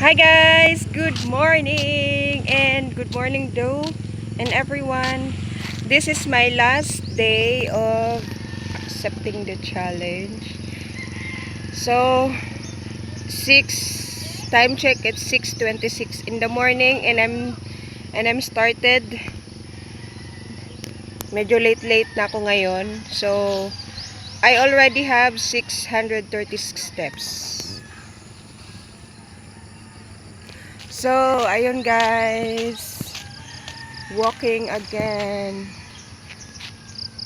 Hi guys, good morning and good morning do and everyone. This is my last day of accepting the challenge. So 6 time check, it's 6:26 in the morning and I'm started. Medyo late na ako ngayon. So I already have 636 steps. So, ayun guys. Walking again.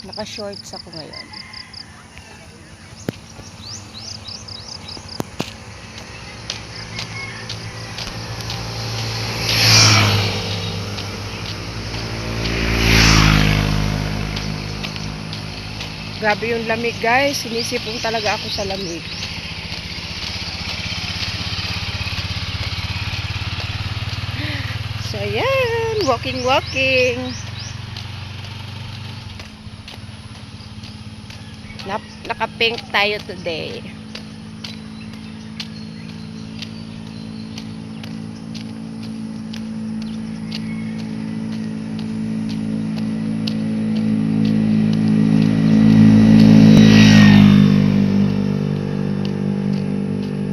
Naka-shorts ako ngayon. Grabe yung lamig guys. Sinisipong talaga ako sa lamig. So, ayan. Walking. Naka-pink tayo today.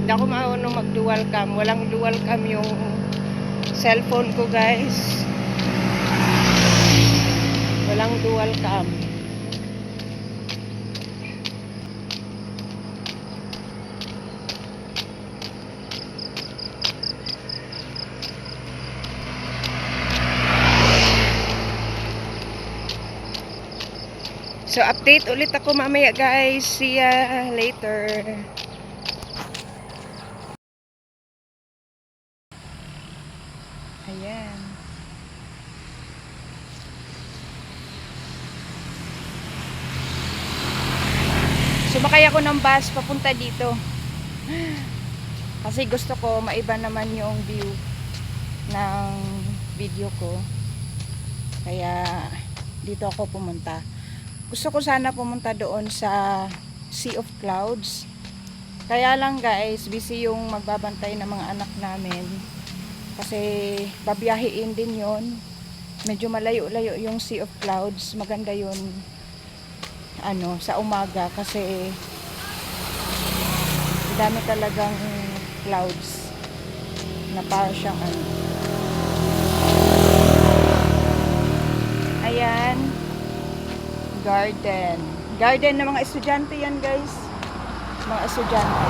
Hindi ako marunong mag-dual cam. Walang dual cam yung cellphone ko guys. Walang dual cam. So update ulit ako mamaya guys. See ya later. Ayan. Sumakay ako ng bus papunta dito. Kasi gusto ko maiba naman yung view ng video ko. Kaya dito ako pumunta. Gusto ko sana pumunta doon sa Sea of Clouds. Kaya lang guys, busy yung magbabantay ng mga anak namin. Kasi babiyahiin din yon. Medyo malayo-layo yung Sea of Clouds. Maganda yun sa umaga kasi dami talagang clouds na para siyang ayan, garden ng mga estudyante yan guys, mga estudyante.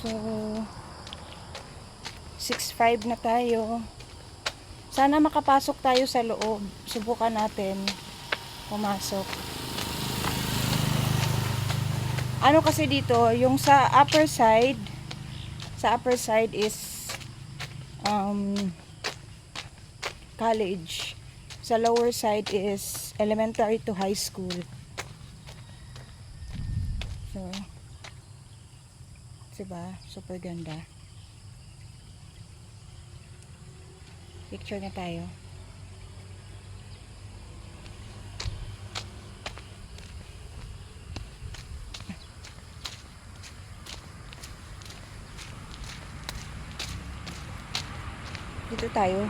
So 6:05 na tayo. Sana makapasok tayo sa loob. Subukan natin pumasok. Ano kasi dito, yung sa upper side is college. Sa lower side is elementary to high school. So, diba? Super ganda. Picture na tayo. Dito tayo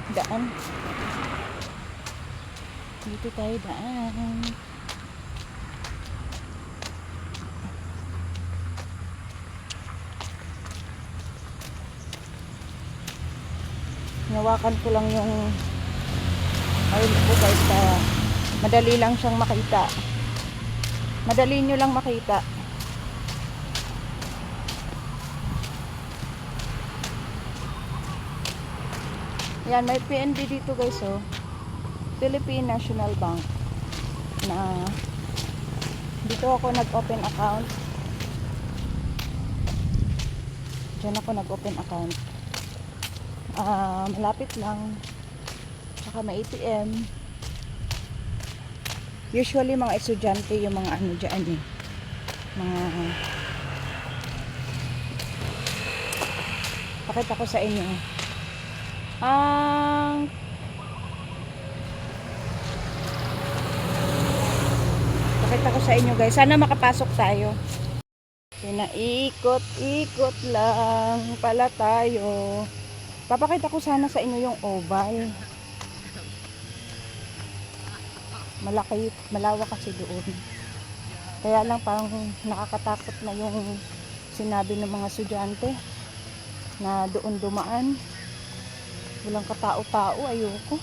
daan. Nawakan ko lang yung ayun po guys, madali lang siyang makita. Madali nyo lang makita. Yan, may PNB dito guys, oh. Philippine National Bank. Na dito ako nag-open account. Diyan ako nag-open account. Malapit lang. Saka may ATM. Usually mga estudyante yung mga dyan eh. Pakita ko sa inyo. Papakita ko sa inyo guys. Sana makapasok tayo. Pinaikot-ikot lang pala tayo. Papakita ko sana sa inyo yung oval. Malaki, malawak kasi doon. Kaya lang parang nakakatakot na yung sinabi ng mga estudyante na doon dumaan. Walang katao-tao, ayoko.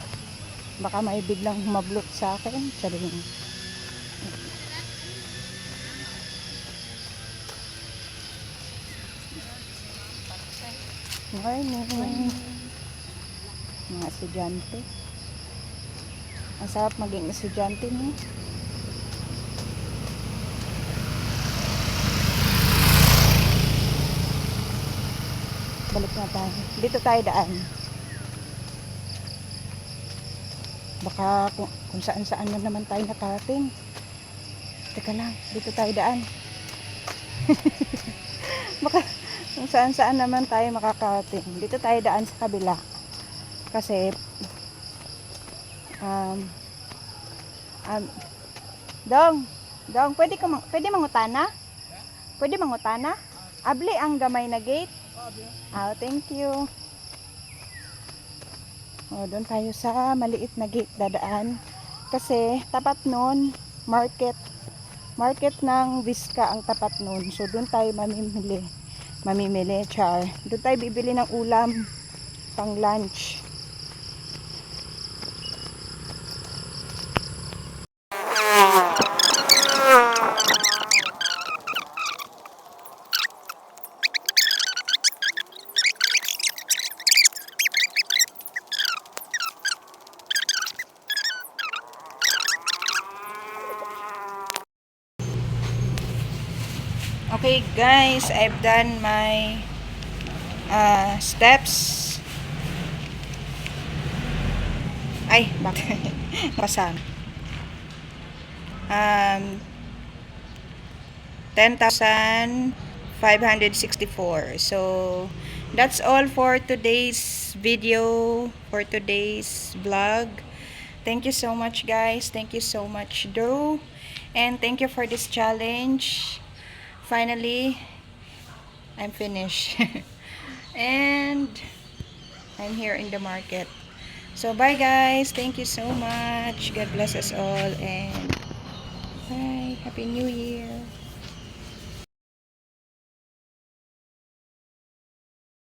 Baka may biglang humablot sa akin. Sabi niya. Morning. Mga estudyante. Ang sarap maging estudyante, no? Balik na tayo. Dito tayo daan. Baka kung saan-saan na naman tayo nakarating. Teka lang, dito tayo daan. Baka kung saan-saan naman tayo makakarating. Dito tayo daan sa kabila. Kasi Dong, pwede mangutana? Pwede mangutana? Abli ang gamay na gate. Oh, thank you. Oh, doon tayo sa maliit na gate dadaan. Kasi tapat nun, market ng Vizca ang tapat nun. So doon tayo mamimili, char. Doon tayo bibili ng ulam pang lunch. Okay guys, I've done my steps. Ay, bakit? Pasang. 10,564. So, that's all for today's video, for today's vlog. Thank you so much guys. Thank you so much Drew. And thank you for this challenge. Finally, I'm finished. And I'm here in the market. So bye guys. Thank you so much. God bless us all. And bye. Happy New Year.